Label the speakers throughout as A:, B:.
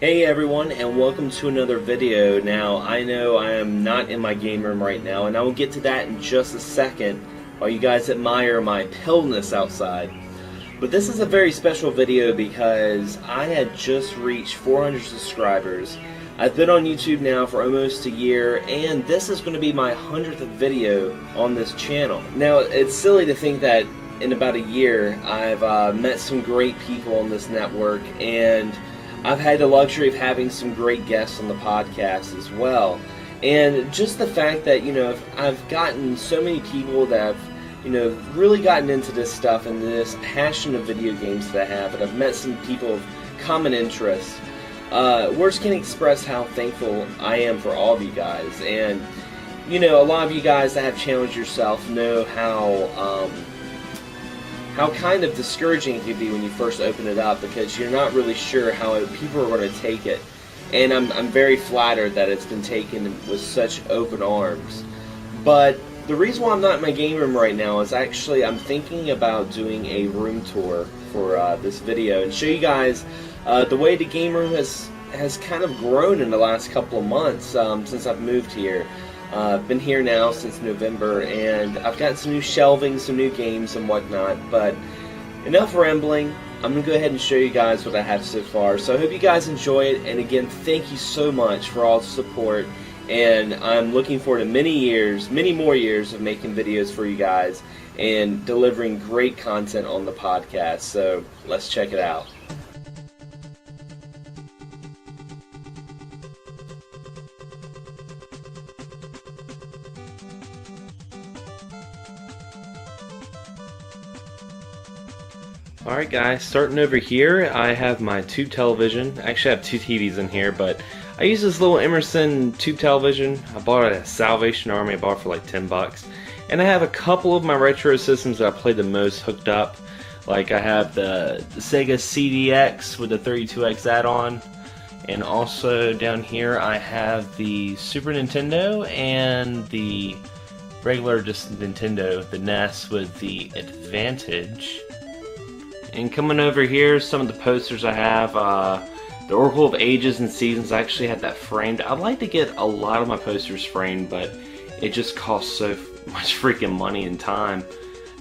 A: Hey everyone, and welcome to another video. Now, I know I am not in my game room right now, and I will get to that in just a second while you guys admire my paleness outside. But this is a very special video because I had just reached 400 subscribers. I've been on YouTube now for almost a year, and this is going to be my 100th video on this channel. Now, it's silly to think that in about a year I've met some great people on this network, and I've had the luxury of having some great guests on the podcast as well. And just the fact that, I've gotten so many people that have, really gotten into this stuff and this passion of video games that I have, and I've met some people of common interest. Words can't express how thankful I am for all of you guys. And, a lot of you guys that have challenged yourself know how kind of discouraging it can be when you first open it up, because you're not really sure how people are going to take it. And I'm very flattered that it's been taken with such open arms. But the reason why I'm not in my game room right now is actually I'm thinking about doing a room tour for this video and show you guys the way the game room has kind of grown in the last couple of months since I've moved here. I've been here now since November, and I've got some new shelving, some new games and whatnot, but enough rambling. I'm going to go ahead and show you guys what I have so far. So I hope you guys enjoy it, and again, thank you so much for all the support, and I'm looking forward to many more years of making videos for you guys and delivering great content on the podcast. So let's check it out. Alright guys, starting over here, I have my tube television. Actually I have two TVs in here, but I use this little Emerson tube television. I bought it at Salvation Army. I bought it for like 10 bucks. And I have a couple of my retro systems that I play the most hooked up. Like I have the Sega CDX with the 32X add-on. And also down here I have the Super Nintendo and the regular just Nintendo, the NES with the Advantage. And coming over here, some of the posters I have, the Oracle of Ages and Seasons. I actually had that framed. I'd like to get a lot of my posters framed, but it just costs so much freaking money and time.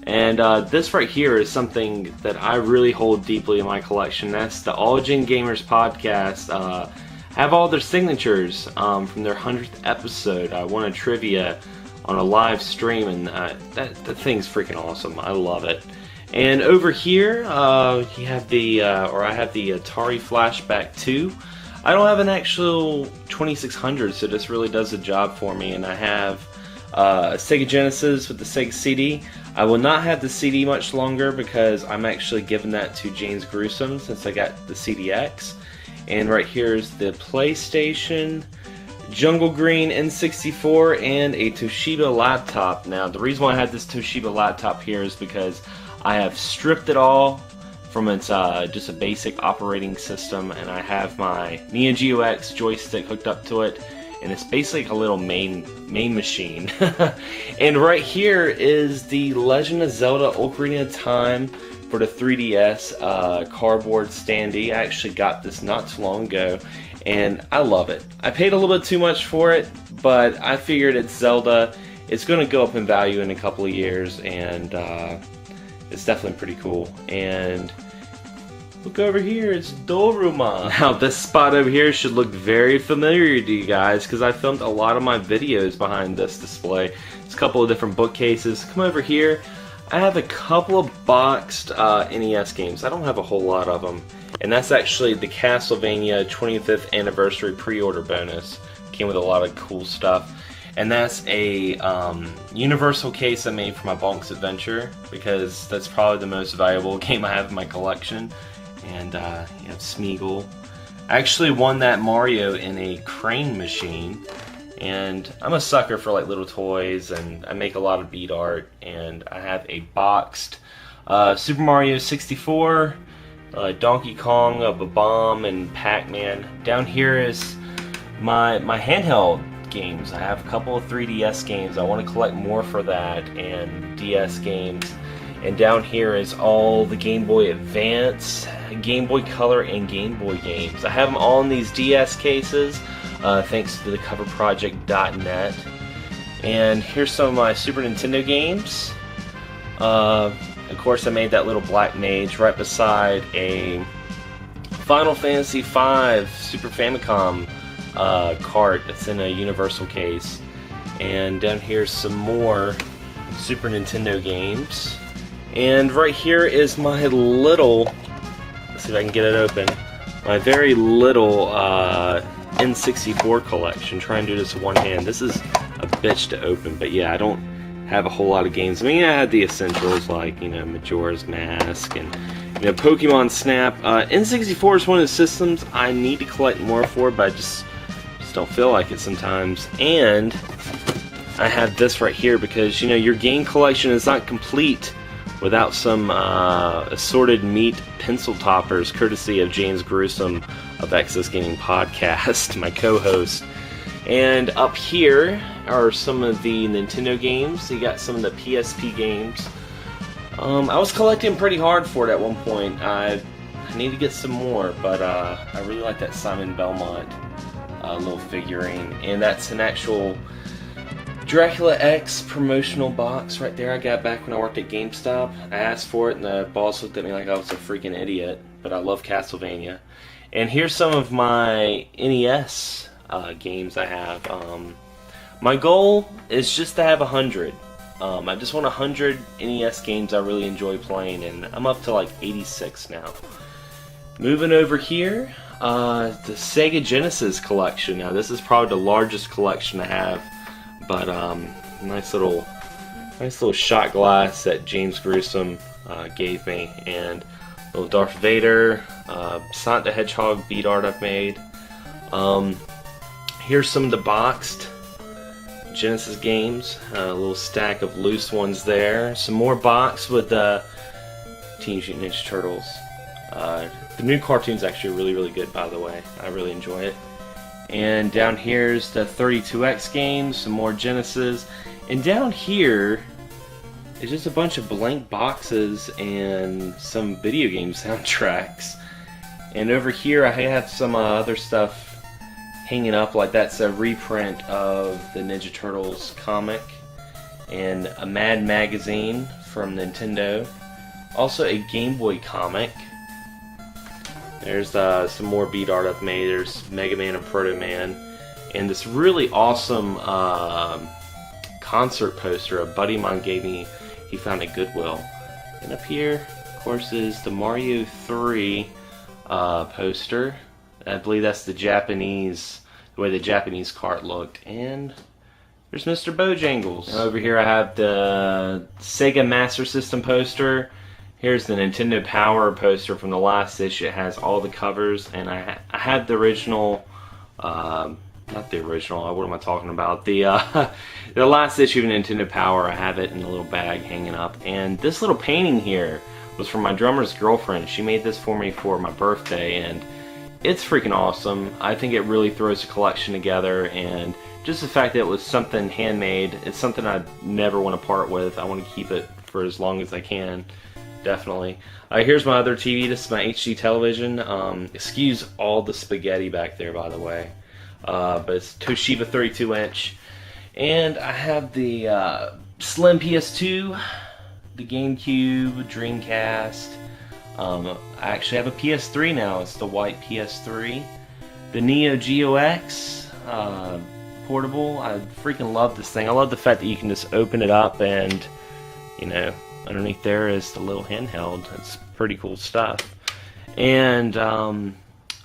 A: And this right here is something that I really hold deeply in my collection. That's the All Gen Gamers podcast. Have all their signatures from their 100th episode. I won a trivia on a live stream, and that thing's freaking awesome. I love it. And over here, you have I have the Atari Flashback 2. I don't have an actual 2600, so this really does the job for me. And I have a Sega Genesis with the Sega CD. I will not have the CD much longer because I'm actually giving that to James Gruesome since I got the CDX. And right here is the PlayStation, Jungle Green N64, and a Toshiba laptop. Now, the reason why I have this Toshiba laptop here is because I have stripped it all from its just a basic operating system, and I have my Neo Geo X joystick hooked up to it, and it's basically like a little main machine. And right here is the Legend of Zelda Ocarina of Time for the 3DS cardboard standee. I actually got this not too long ago, and I love it. I paid a little bit too much for it, but I figured it's Zelda. It's going to go up in value in a couple of years, and it's definitely pretty cool. And look over here, it's Doruma. Now this spot over here should look very familiar to you guys because I filmed a lot of my videos behind this display. It's a couple of different bookcases. Come over here, I have a couple of boxed NES games. I don't have a whole lot of them. And that's actually the Castlevania 25th Anniversary pre-order bonus. Came with a lot of cool stuff. And that's a universal case I made for my Bonk's Adventure, because that's probably the most valuable game I have in my collection. And you have Smeagol. I actually won that Mario in a crane machine, and I'm a sucker for like little toys, and I make a lot of bead art. And I have a boxed Super Mario 64, Donkey Kong, Bomb, and Pac-Man. Down here is my handheld games. I have a couple of 3DS games. I want to collect more for that, and DS games. And down here is all the Game Boy Advance Game Boy Color and Game Boy games. I have them all in these DS cases, thanks to the coverproject.net. And here's some of my Super Nintendo games. Of course, I made that little black mage right beside a Final Fantasy V Super Famicom cart that's in a Universal case. And down here's some more Super Nintendo games. And right here is my little, let's see if I can get it open, my very little N64 collection. Try and do this with one hand. This is a bitch to open, but yeah, I don't have a whole lot of games. I mean, I had the essentials like, you know, Majora's Mask and, you know, Pokemon Snap. N64 is one of the systems I need to collect more for, but I just don't feel like it sometimes. And I have this right here because, you know, your game collection is not complete without some assorted meat pencil toppers, courtesy of James Gruesome of Excess Gaming Podcast, my co-host. And up here are some of the Nintendo games. You got some of the PSP games. I was collecting pretty hard for it at one point. I need to get some more, but I really like that Simon Belmont little figurine. And that's an actual Dracula X promotional box right there I got back when I worked at GameStop. I asked for it and the boss looked at me like I was a freaking idiot, but I love Castlevania. And here's some of my NES games I have. My goal is just to have 100. I just want 100 NES games I really enjoy playing, and I'm up to like 86 now. Moving over here, the Sega Genesis collection. Now this is probably the largest collection I have, but nice little shot glass that James Gruesome gave me, and little Darth Vader, Sonic the Hedgehog bead art I've made. Here's some of the boxed Genesis games, a little stack of loose ones there. Some more box with Teenage Mutant Ninja Turtles. The new cartoon's actually really good, by the way. I really enjoy it. And down here's the 32X games, some more Genesis. And down here is just a bunch of blank boxes and some video game soundtracks. And over here I have some other stuff hanging up, like that's a reprint of the Ninja Turtles comic, and a Mad magazine from Nintendo. Also a Game Boy comic. There's some more bead art I've made. There's Mega Man and Proto Man, and this really awesome concert poster a buddy of mine gave me. He found at Goodwill. And up here, of course, is the Mario 3 poster. I believe that's the way the Japanese cart looked. And there's Mr. Bojangles. And over here I have the Sega Master System poster. Here's the Nintendo Power poster from the last issue. It has all the covers, and I had the original, not the original, what am I talking about? The last issue of Nintendo Power. I have it in a little bag hanging up. And this little painting here was from my drummer's girlfriend. She made this for me for my birthday, and it's freaking awesome. I think it really throws a collection together, and just the fact that it was something handmade, it's something I never want to part with. I want to keep it for as long as I can, definitely. Here's my other TV. This is my HD television. Excuse all the spaghetti back there, by the way. But it's Toshiba 32-inch. And I have the Slim PS2, the GameCube, Dreamcast. I actually have a PS3 now. It's the white PS3. The Neo Geo X portable. I freaking love this thing. I love the fact that you can just open it up and, you know, underneath there is the little handheld. It's pretty cool stuff. And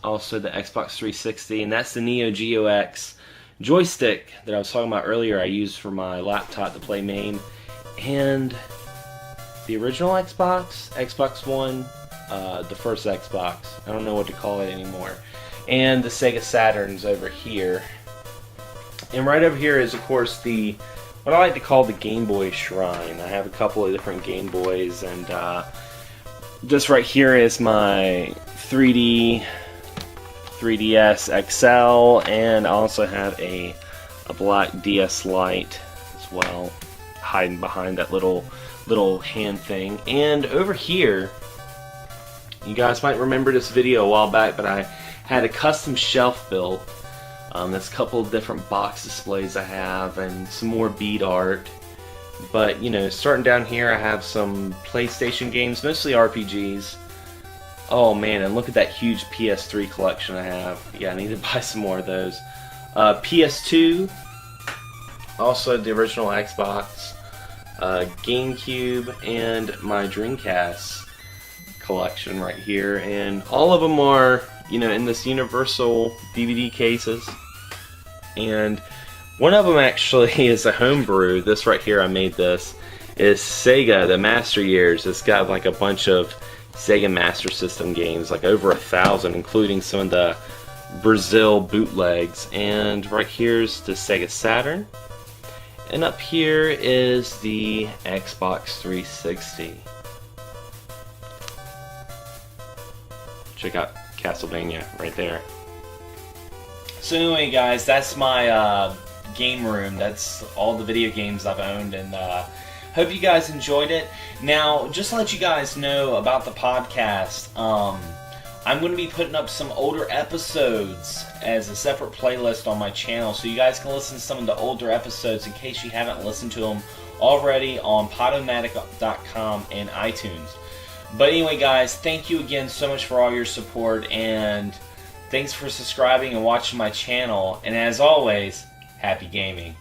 A: also the Xbox 360, and that's the Neo Geo X joystick that I was talking about earlier. I used for my laptop to play MAME. And the original Xbox, Xbox One, the first Xbox. I don't know what to call it anymore. And the Sega Saturn's over here. And right over here is, of course, what I like to call the Game Boy Shrine. I have a couple of different Game Boys, and just right here is my 3DS XL, and I also have a black DS Lite as well, hiding behind that little hand thing. And over here, You guys might remember this video a while back, but I had a custom shelf built. There's a couple of different box displays I have and some more bead art. But, you know, starting down here, I have some PlayStation games, mostly RPGs. Oh man, and look at that huge PS3 collection I have. Yeah, I need to buy some more of those. PS2, also the original Xbox, GameCube, and my Dreamcast collection right here. And all of them are, you know, in this universal DVD cases. And one of them actually is a homebrew. This right here, I made this, is Sega, the Master Years. It's got like a bunch of Sega Master System games, like over 1,000, including some of the Brazil bootlegs. And right here's the Sega Saturn. And up here is the Xbox 360. Check out Castlevania right there. So anyway, guys, that's my game room. That's all the video games I've owned, and hope you guys enjoyed it. Now, just to let you guys know about the podcast, I'm going to be putting up some older episodes as a separate playlist on my channel, so you guys can listen to some of the older episodes in case you haven't listened to them already on Podomatic.com and iTunes. But anyway, guys, thank you again so much for all your support, and thanks for subscribing and watching my channel. And as always, happy gaming.